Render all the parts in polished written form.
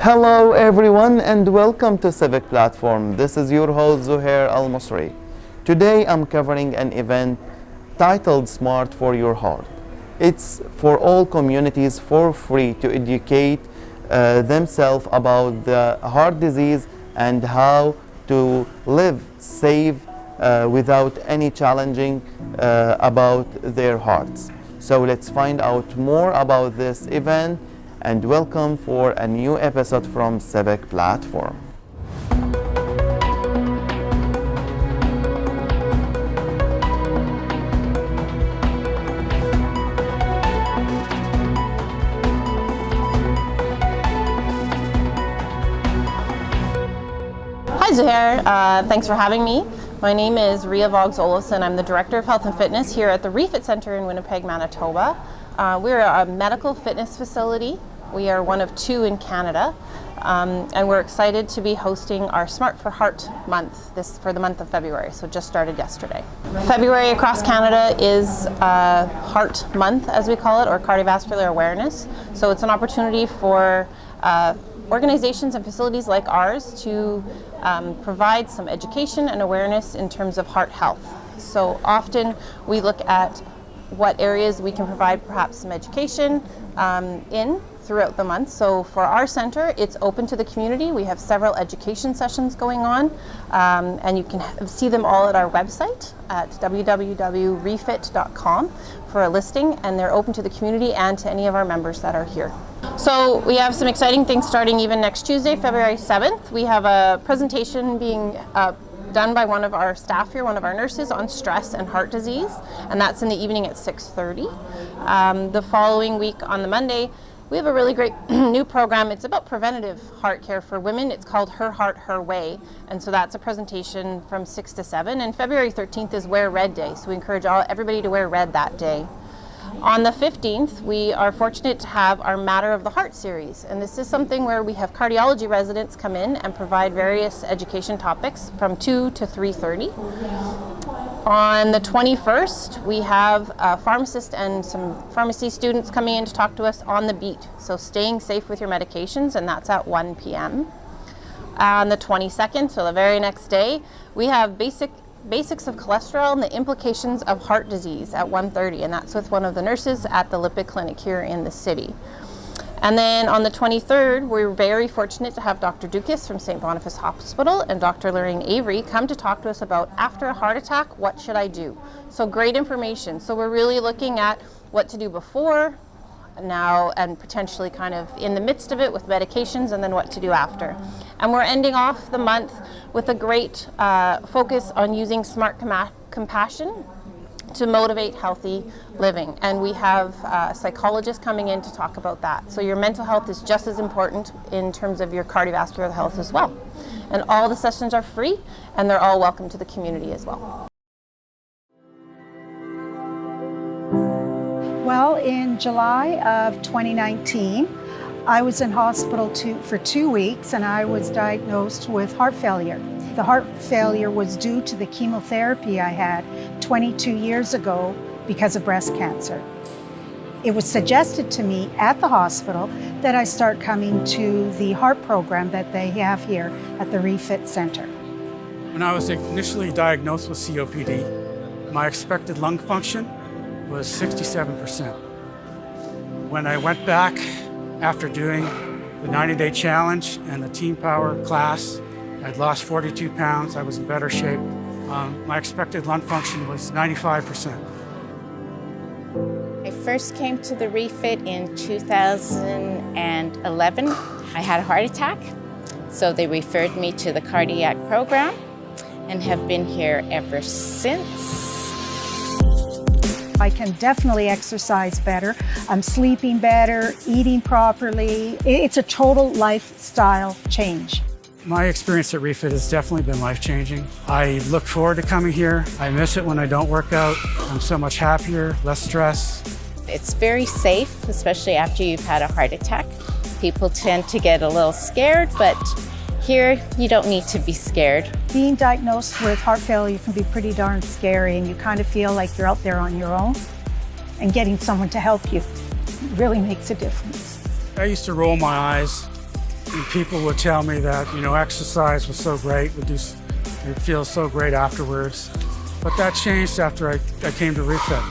Hello everyone and welcome to Civic Platform. This is your host Zuher Almusre. Today I'm covering an event titled Smart for Your Heart. It's for all communities for free to educate themselves about the heart disease and how to live safe without any challenging about their hearts. So let's find out more about this event and welcome for a new episode from Civic Platform. Hi Zuher, thanks for having me. My name is Reh-Fit Centre. I'm the Director of Health and Fitness here at the Reh-Fit Centre in Winnipeg, Manitoba. We're a medical fitness facility. We are one of two in Canada, and we're excited to be hosting our Smart for Heart month for the month of February, so just started yesterday. February across Canada is Heart Month, as we call it, or cardiovascular awareness. So it's an opportunity for organizations and facilities like ours to provide some education and awareness in terms of heart health. So often we look at what areas we can provide perhaps some education throughout the month. So for our center, it's open to the community. We have several education sessions going on, and you can see them all at our website at www.rehfit.com for a listing, and they're open to the community and to any of our members that are here. So we have some exciting things starting even next Tuesday, February 7th. We have a presentation being done by one of our staff here, one of our nurses, on stress and heart disease, and that's in the evening at 6:30. The following week on the Monday, we have a really great new program. It's about preventative heart care for women. It's called Her Heart, Her Way, and so that's a presentation from 6 to 7. And February 13th is Wear Red Day, so we encourage everybody to wear red that day. On the 15th, we are fortunate to have our Matter of the Heart series, and this is something where we have cardiology residents come in and provide various education topics from 2 to 3:30. On the 21st, we have a pharmacist and some pharmacy students coming in to talk to us on the beat, so staying safe with your medications, and that's at 1 p.m. On the 22nd, so the very next day, we have basics of cholesterol and the implications of heart disease at 1:30, and that's with one of the nurses at the lipid clinic here in the city. And then on the 23rd, we're very fortunate to have Dr. Dukas from St. Boniface Hospital and Dr. Lorraine Avery come to talk to us about after a heart attack, what should I do? So great information. So we're really looking at what to do before, now, and potentially kind of in the midst of it with medications, and then what to do after. And we're ending off the month with a great focus on using smart compassion to motivate healthy living. And we have psychologists coming in to talk about that. So your mental health is just as important in terms of your cardiovascular health as well. And all the sessions are free, and they're all welcome to the community as well. Well, in July of 2019, I was in hospital for 2 weeks, and I was diagnosed with heart failure. The heart failure was due to the chemotherapy I had 22 years ago because of breast cancer. It was suggested to me at the hospital that I start coming to the heart program that they have here at the Reh-Fit Centre. When I was initially diagnosed with COPD, my expected lung function was 67%. When I went back after doing the 90-day challenge and the Team Power class, I'd lost 42 pounds, I was in better shape. My expected lung function was 95%. I first came to the Reh-Fit in 2011. I had a heart attack, so they referred me to the cardiac program and have been here ever since. I can definitely exercise better. I'm sleeping better, eating properly. It's a total lifestyle change. My experience at Reh-Fit has definitely been life-changing. I look forward to coming here. I miss it when I don't work out. I'm so much happier, less stress. It's very safe, especially after you've had a heart attack. People tend to get a little scared, but here you don't need to be scared. Being diagnosed with heart failure can be pretty darn scary, and you kind of feel like you're out there on your own, and getting someone to help you really makes a difference. I used to roll my eyes And people would tell me that, exercise was so great, it feels so great afterwards. But that changed after I came to Reh-Fit.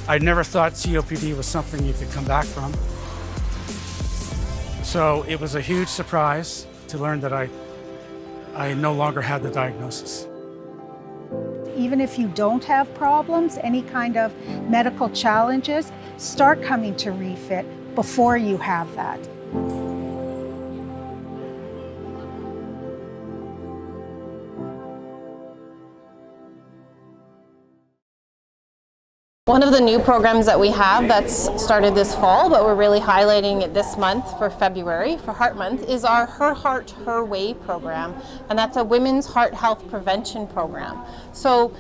I never thought COPD was something you could come back from. So it was a huge surprise to learn that I no longer had the diagnosis. Even if you don't have problems, any kind of medical challenges, start coming to Reh-Fit before you have that. One of the new programs that we have that's started this fall, but we're really highlighting it this month for February, for Heart Month, is our Her Heart, Her Way program. And that's a women's heart health prevention program. So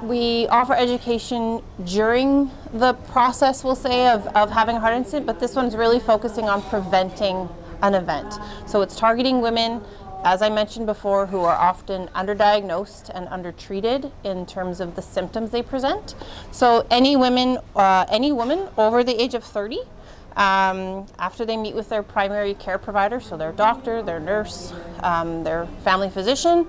we offer education during the process, we'll say, of having a heart incident, but this one's really focusing on preventing an event. So it's targeting women, as I mentioned before, who are often underdiagnosed and undertreated in terms of the symptoms they present. So any woman over the age of 30, after they meet with their primary care provider, so their doctor, their nurse, their family physician,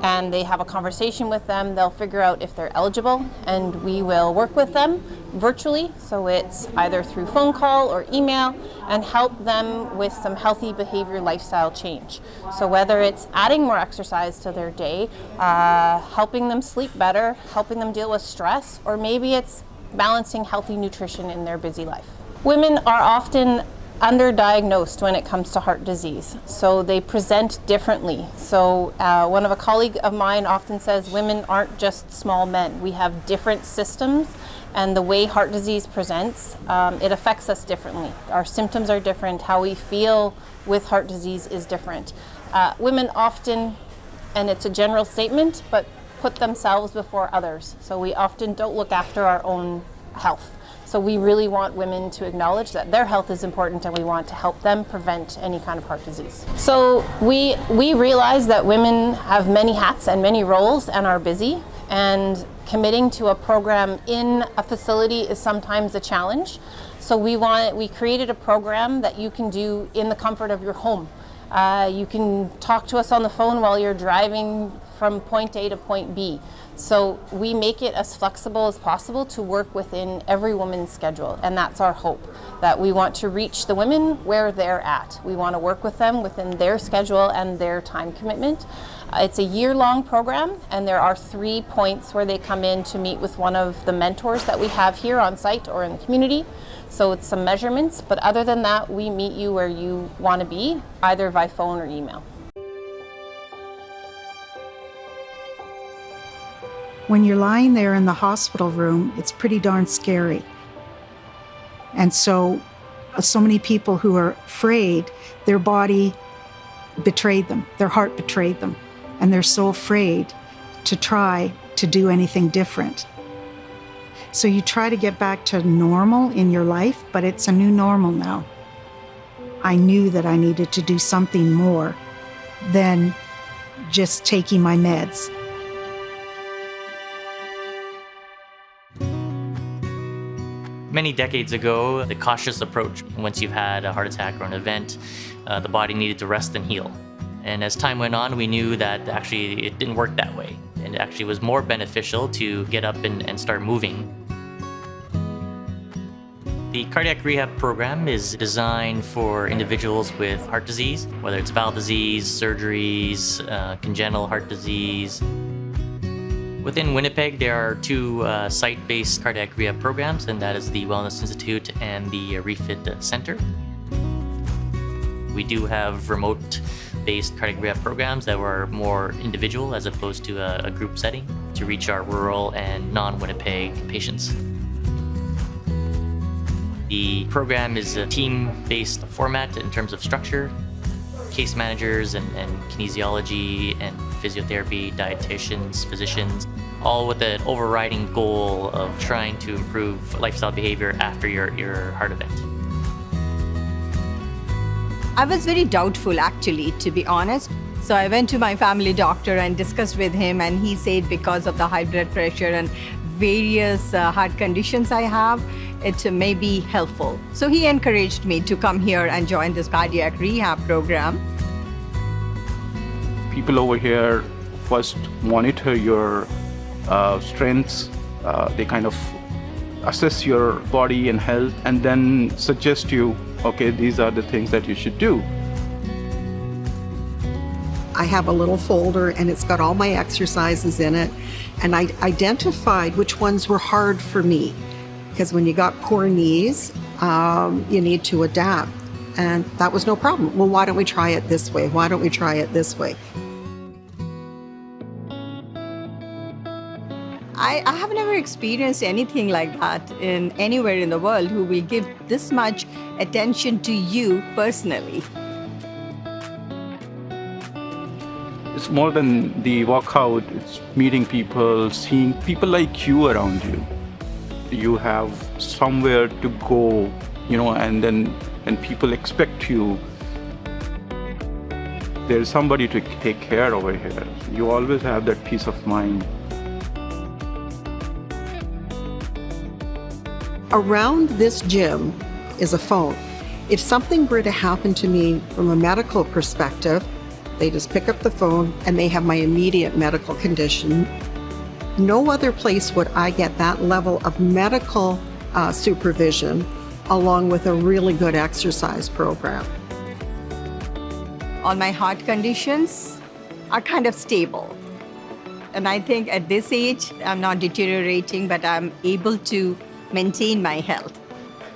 and they have a conversation with them, they'll figure out if they're eligible, and we will work with them virtually, so it's either through phone call or email, and help them with some healthy behavior lifestyle change. So whether it's adding more exercise to their day, helping them sleep better, helping them deal with stress, or maybe it's balancing healthy nutrition in their busy life. Women are often underdiagnosed when it comes to heart disease, so they present differently. So a colleague of mine often says women aren't just small men. We have different systems, and the way heart disease presents, it affects us differently. Our symptoms are different. How we feel with heart disease is different. Women often, and it's a general statement, but put themselves before others. So we often don't look after our own health. So we really want women to acknowledge that their health is important, and we want to help them prevent any kind of heart disease. So we realize that women have many hats and many roles and are busy, and committing to a program in a facility is sometimes a challenge. So we created a program that you can do in the comfort of your home. You can talk to us on the phone while you're driving from point A to point B. So we make it as flexible as possible to work within every woman's schedule, and that's our hope, that we want to reach the women where they're at. We want to work with them within their schedule and their time commitment. It's a year-long program, and there are 3 points where they come in to meet with one of the mentors that we have here on site or in the community. So it's some measurements, but other than that, we meet you where you want to be, either by phone or email. When you're lying there in the hospital room, it's pretty darn scary. And so many people who are afraid, their body betrayed them, their heart betrayed them, and they're so afraid to try to do anything different. So you try to get back to normal in your life, but it's a new normal now. I knew that I needed to do something more than just taking my meds. Many decades ago, the cautious approach, once you've had a heart attack or an event, the body needed to rest and heal. And as time went on, we knew that actually it didn't work that way. And it actually was more beneficial to get up and start moving. The cardiac rehab program is designed for individuals with heart disease, whether it's valve disease, surgeries, congenital heart disease. Within Winnipeg, there are 2 site-based cardiac rehab programs, and that is the Wellness Institute and the Reh-Fit Centre. We do have remote-based cardiac rehab programs that were more individual as opposed to a group setting to reach our rural and non-Winnipeg patients. The program is a team-based format in terms of structure. Case managers and kinesiology and physiotherapy, dietitians, physicians, all with an overriding goal of trying to improve lifestyle behavior after your heart event. I was very doubtful, actually, to be honest. So I went to my family doctor and discussed with him, and he said because of the high blood pressure and various heart conditions I have, it may be helpful. So he encouraged me to come here and join this cardiac rehab program. People over here first monitor your strengths. They kind of assess your body and health and then suggest you, okay, these are the things that you should do. I have a little folder and it's got all my exercises in it, and I identified which ones were hard for me, because when you got poor knees, you need to adapt, and that was no problem. Well, why don't we try it this way? Why don't we try it this way? I have never experienced anything like that in anywhere in the world who will give this much attention to you personally. It's more than the workout, it's meeting people, seeing people like you around you. You have somewhere to go, and people expect you. There's somebody to take care over here. You always have that peace of mind. Around this gym is a phone. If something were to happen to me from a medical perspective, they just pick up the phone and they have my immediate medical condition. No other place would I get that level of medical supervision along with a really good exercise program. All my heart conditions are kind of stable. And I think at this age, I'm not deteriorating, but I'm able to maintain my health.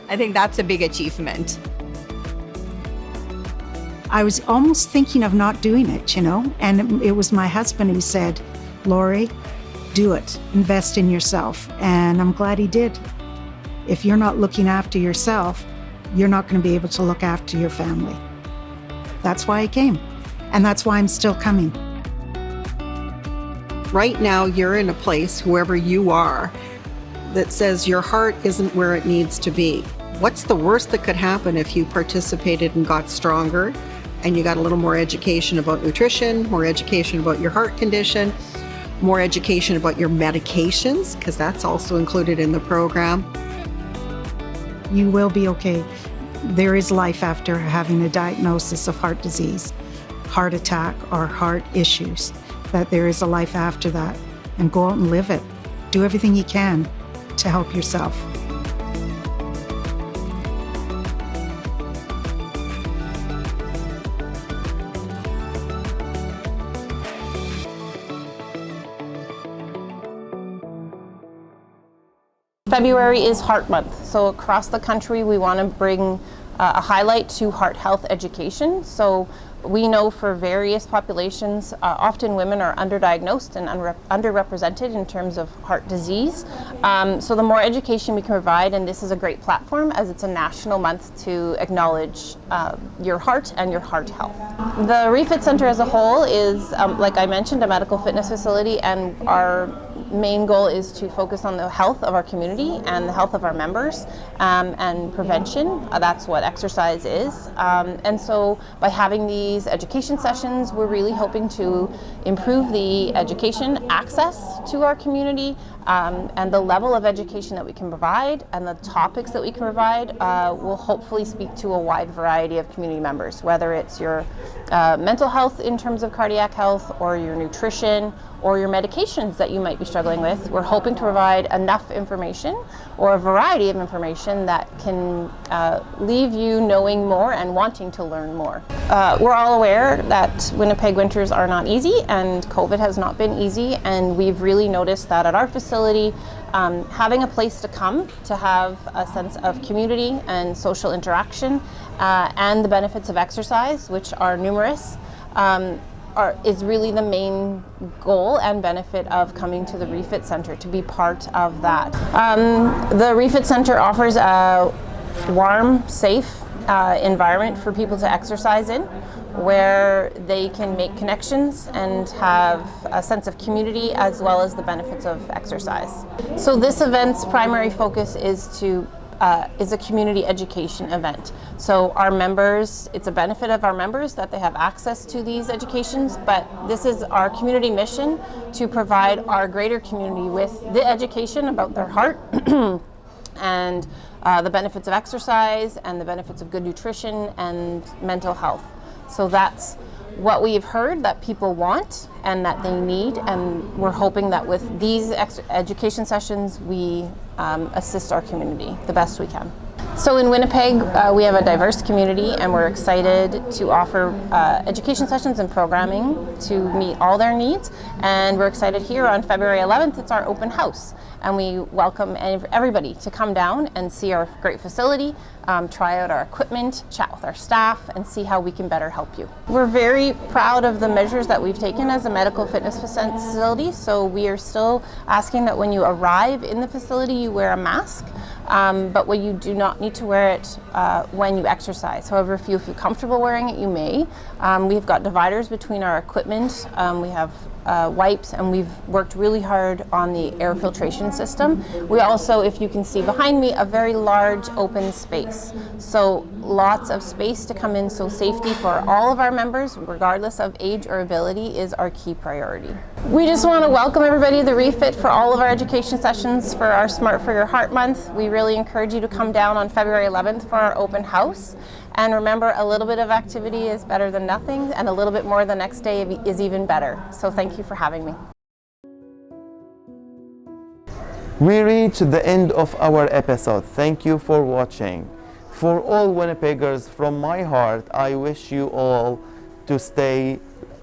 I think that's a big achievement. I was almost thinking of not doing it, and it was my husband who said, Lori, do it, invest in yourself. And I'm glad he did. If you're not looking after yourself, you're not going to be able to look after your family. That's why I came, and that's why I'm still coming. Right now, you're in a place, whoever you are, that says your heart isn't where it needs to be. What's the worst that could happen if you participated and got stronger and you got a little more education about nutrition, more education about your heart condition, more education about your medications, because that's also included in the program. You will be okay. There is life after having a diagnosis of heart disease, heart attack, or heart issues, that there is a life after that. And go out and live it. Do everything you can to help yourself. February is Heart Month, so across the country we want to bring a highlight to heart health education. So we know for various populations, often women are underdiagnosed and underrepresented in terms of heart disease. So the more education we can provide, and this is a great platform as it's a national month to acknowledge your heart and your heart health. The Reh-Fit Centre as a whole is, like I mentioned, a medical fitness facility, and our main goal is to focus on the health of our community and the health of our members and prevention. That's what exercise is. And so by having these education sessions, we're really hoping to improve the education access to our community and the level of education that we can provide and the topics that we can provide will hopefully speak to a wide variety of community members, whether it's your mental health in terms of cardiac health or your nutrition or your medications that you might be struggling with. We're hoping to provide enough information or a variety of information that can leave you knowing more and wanting to learn more. We're all aware that Winnipeg winters are not easy and COVID has not been easy, and we've really noticed that at our facility, having a place to come to have a sense of community and social interaction and the benefits of exercise, which are numerous, is really the main goal and benefit of coming to the Reh-Fit Centre, to be part of that. The Reh-Fit Centre offers a warm, safe environment for people to exercise in, where they can make connections and have a sense of community as well as the benefits of exercise. So this event's primary focus is to is a community education event. So our members, it's a benefit of our members that they have access to these educations, but this is our community mission to provide our greater community with the education about their heart and the benefits of exercise and the benefits of good nutrition and mental health. So that's what we've heard that people want and that they need, and we're hoping that with these education sessions we assist our community the best we can. So in Winnipeg, we have a diverse community, and we're excited to offer education sessions and programming to meet all their needs. And we're excited here on February 11th, it's our open house. And we welcome everybody to come down and see our great facility, try out our equipment, chat with our staff, and see how we can better help you. We're very proud of the measures that we've taken as a medical fitness facility. So we are still asking that when you arrive in the facility, you wear a mask. But when you do not need to wear it when you exercise. However, if you feel comfortable wearing it, you may. We've got dividers between our equipment. We have wipes, and we've worked really hard on the air filtration system. We also, if you can see behind me, a very large open space. So lots of space to come in, so safety for all of our members, regardless of age or ability, is our key priority. We just want to welcome everybody to the Reh-Fit for all of our education sessions for our Smart for Your Heart month. We really encourage you to come down on February 11th for our open house. And remember, a little bit of activity is better than nothing, and a little bit more the next day is even better. So thank you for having me. We reached the end of our episode. Thank you for watching. For all Winnipeggers, from my heart, I wish you all to stay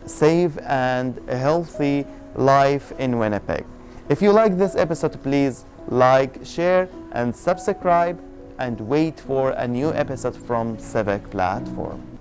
safe and a healthy life in Winnipeg. If you like this episode, please like, share, and subscribe, and wait for a new episode from Civic platform.